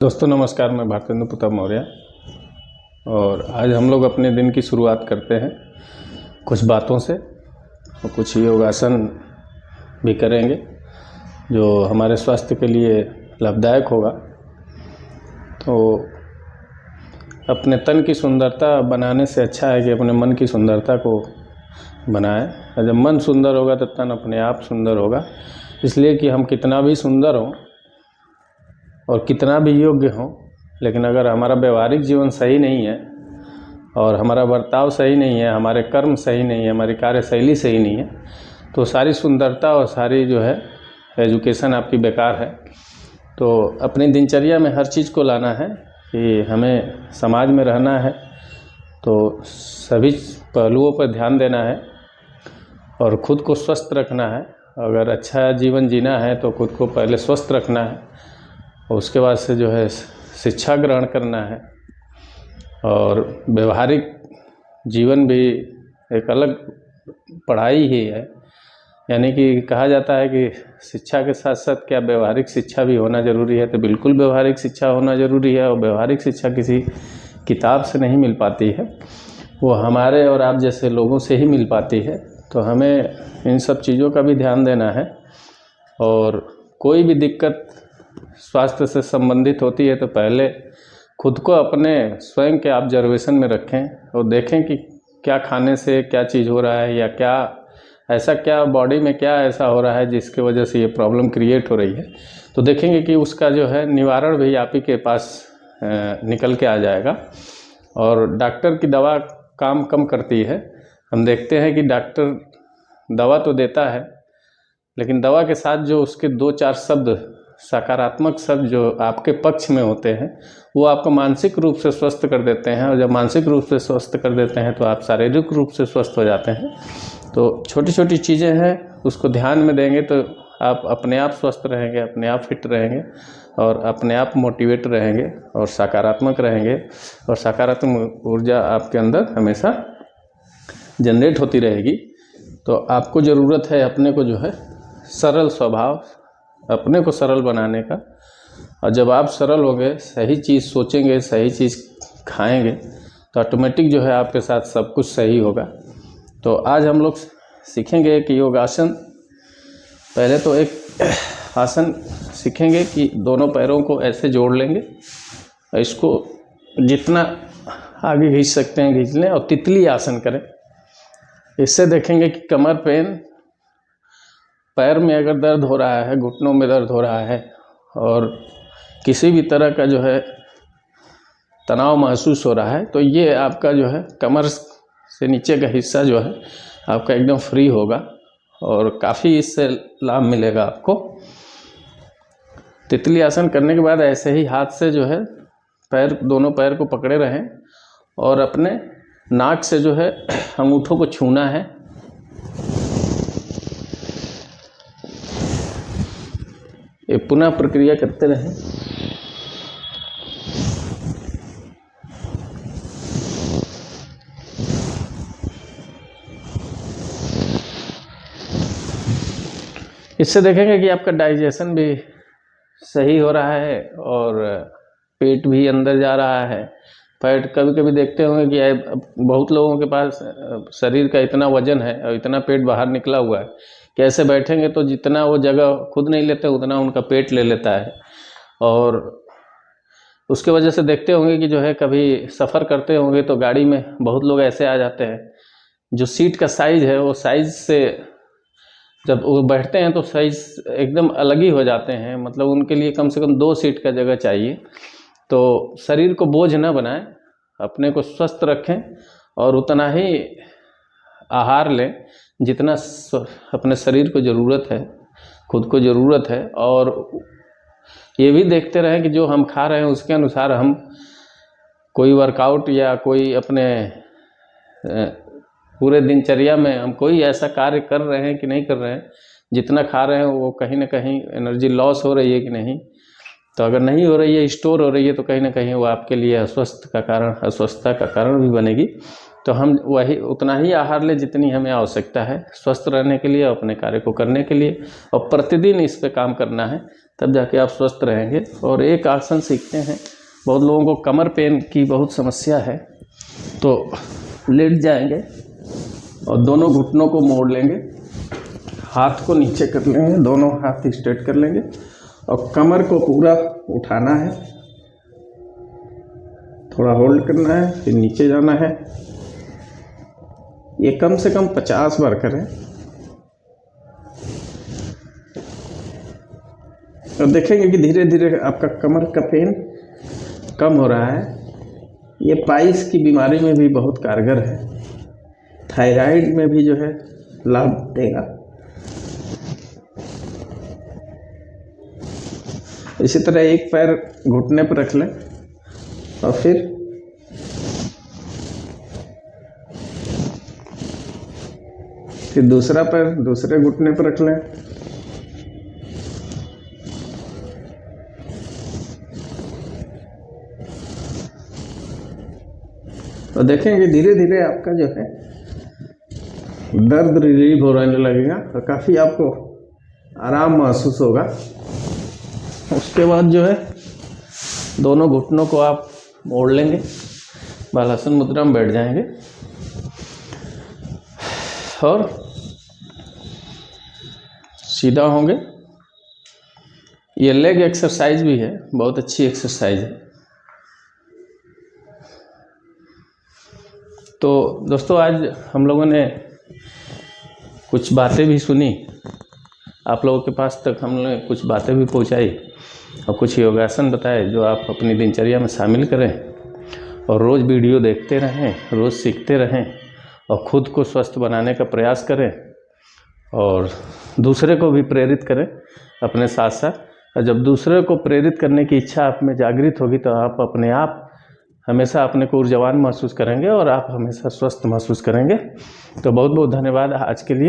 दोस्तों नमस्कार, मैं भारतेंदु प्रताप मौर्य और आज हम लोग अपने दिन की शुरुआत करते हैं कुछ बातों से और कुछ योगासन भी करेंगे जो हमारे स्वास्थ्य के लिए लाभदायक होगा। तो अपने तन की सुंदरता बनाने से अच्छा है कि अपने मन की सुंदरता को बनाएं। और जब मन सुंदर होगा तो तन अपने आप सुंदर होगा। इसलिए कि हम कितना भी सुंदर हों और कितना भी योग्य हो, लेकिन अगर हमारा व्यवहारिक जीवन सही नहीं है और हमारा बर्ताव सही नहीं है, हमारे कर्म सही नहीं है, हमारी कार्यशैली सही नहीं है, तो सारी सुंदरता और सारी जो है एजुकेशन आपकी बेकार है। तो अपनी दिनचर्या में हर चीज़ को लाना है कि हमें समाज में रहना है, तो सभी पहलुओं पर ध्यान देना है और ख़ुद को स्वस्थ रखना है। अगर अच्छा जीवन जीना है तो खुद को पहले स्वस्थ रखना है और उसके बाद से जो है शिक्षा ग्रहण करना है। और व्यवहारिक जीवन भी एक अलग पढ़ाई ही है, यानी कि कहा जाता है कि शिक्षा के साथ साथ क्या व्यवहारिक शिक्षा भी होना ज़रूरी है। तो बिल्कुल व्यवहारिक शिक्षा होना ज़रूरी है और व्यवहारिक शिक्षा किसी किताब से नहीं मिल पाती है, वो हमारे और आप जैसे लोगों से ही मिल पाती है। तो हमें इन सब चीज़ों का भी ध्यान देना है और कोई भी दिक्कत स्वास्थ्य से संबंधित होती है तो पहले खुद को अपने स्वयं के ऑब्जर्वेशन में रखें और देखें कि क्या खाने से क्या चीज़ हो रहा है या क्या बॉडी में क्या ऐसा हो रहा है जिसकी वजह से ये प्रॉब्लम क्रिएट हो रही है। तो देखेंगे कि उसका जो है निवारण भी आप ही के पास निकल के आ जाएगा। और डॉक्टर की दवा काम कम करती है। हम देखते हैं कि डॉक्टर दवा तो देता है, लेकिन दवा के साथ जो उसके 2-4 शब्द सकारात्मक शब्द जो आपके पक्ष में होते हैं वो आपको मानसिक रूप से स्वस्थ कर देते हैं। और जब मानसिक रूप से स्वस्थ कर देते हैं तो आप शारीरिक रूप से स्वस्थ हो जाते हैं। तो छोटी छोटी चीज़ें हैं, उसको ध्यान में देंगे तो आप अपने आप स्वस्थ रहेंगे, अपने आप फिट रहेंगे और अपने आप मोटिवेट रहेंगे और सकारात्मक रहेंगे। और सकारात्मक ऊर्जा आपके अंदर हमेशा जनरेट होती रहेगी। तो आपको ज़रूरत है अपने को जो है सरल स्वभाव, अपने को सरल बनाने का। और जब आप सरल होंगे, सही चीज़ सोचेंगे, सही चीज़ खाएंगे, तो ऑटोमेटिक जो है आपके साथ सब कुछ सही होगा। तो आज हम लोग सीखेंगे कि योगासन। पहले तो एक आसन सीखेंगे कि दोनों पैरों को ऐसे जोड़ लेंगे, इसको जितना आगे खींच सकते हैं खींच लें और तितली आसन करें। इससे देखेंगे कि कमर पेन, पैर में अगर दर्द हो रहा है, घुटनों में दर्द हो रहा है और किसी भी तरह का जो है तनाव महसूस हो रहा है, तो ये आपका जो है कमर से नीचे का हिस्सा जो है आपका एकदम फ्री होगा और काफ़ी इससे लाभ मिलेगा आपको। तितली आसन करने के बाद ऐसे ही हाथ से जो है दोनों पैर को पकड़े रहें और अपने नाक से जो है अंगूठों को छूना है। ये पुनः प्रक्रिया करते रहें। इससे देखेंगे कि आपका डाइजेशन भी सही हो रहा है और पेट भी अंदर जा रहा है। पेट कभी कभी देखते होंगे कि बहुत लोगों के पास शरीर का इतना वजन है और इतना पेट बाहर निकला हुआ है कि ऐसे बैठेंगे तो जितना वो जगह खुद नहीं लेते उतना उनका पेट ले लेता है। और उसके वजह से देखते होंगे कि जो है कभी सफ़र करते होंगे तो गाड़ी में बहुत लोग ऐसे आ जाते हैं, जो सीट का साइज़ है वो साइज़ से जब वो बैठते हैं तो साइज़ एकदम अलग ही हो जाते हैं। मतलब उनके लिए कम से कम 2 सीट का जगह चाहिए। तो शरीर को बोझ न बनाएं, अपने को स्वस्थ रखें और उतना ही आहार लें जितना अपने शरीर को ज़रूरत है, खुद को ज़रूरत है। और ये भी देखते रहें कि जो हम खा रहे हैं उसके अनुसार हम कोई वर्कआउट या कोई अपने पूरे दिनचर्या में हम कोई ऐसा कार्य कर रहे हैं कि नहीं कर रहे हैं, जितना खा रहे हैं वो कहीं ना कहीं एनर्जी लॉस हो रही है कि नहीं। तो अगर नहीं हो रही है, स्टोर हो रही है, तो कहीं ना कहीं वो आपके लिए अस्वस्थता का कारण भी बनेगी। तो हम वही उतना ही आहार लें जितनी हमें आवश्यकता है स्वस्थ रहने के लिए, अपने कार्य को करने के लिए, और प्रतिदिन इस पे काम करना है, तब जाके आप स्वस्थ रहेंगे। और एक आसन सीखते हैं, बहुत लोगों को कमर पेन की बहुत समस्या है, तो लेट जाएंगे और दोनों घुटनों को मोड़ लेंगे, हाथ को नीचे कर लेंगे, दोनों हाथ स्ट्रेट कर लेंगे और कमर को पूरा उठाना है, थोड़ा होल्ड करना है, फिर नीचे जाना है। ये कम से कम 50 बार करें और देखेंगे कि धीरे धीरे आपका कमर का पेन कम हो रहा है। ये पाइल्स की बीमारी में भी बहुत कारगर है, थायराइड में भी जो है लाभ देगा। इसी तरह एक पैर घुटने पर रख लें और फिर दूसरा पैर दूसरे घुटने पर रख लें। तो देखेंगे धीरे धीरे आपका जो है दर्द रिलीव होने लगेगा और काफ़ी आपको आराम महसूस होगा। उसके बाद जो है दोनों घुटनों को आप मोड़ लेंगे, बालासन मुद्रा में बैठ जाएंगे और सीधा होंगे। ये लेग एक्सरसाइज भी है, बहुत अच्छी एक्सरसाइज है। तो दोस्तों आज हम लोगों ने कुछ बातें भी सुनी, आप लोगों के पास तक हमने कुछ बातें भी पहुंचाई और कुछ योगासन बताए जो आप अपनी दिनचर्या में शामिल करें और रोज़ वीडियो देखते रहें, रोज़ सीखते रहें और ख़ुद को स्वस्थ बनाने का प्रयास करें और दूसरे को भी प्रेरित करें अपने साथ साथ। और जब दूसरे को प्रेरित करने की इच्छा आप में जागृत होगी तो आप अपने आप हमेशा अपने को ऊर्जावान महसूस करेंगे और आप हमेशा स्वस्थ महसूस करेंगे। तो बहुत बहुत धन्यवाद आज के लिए।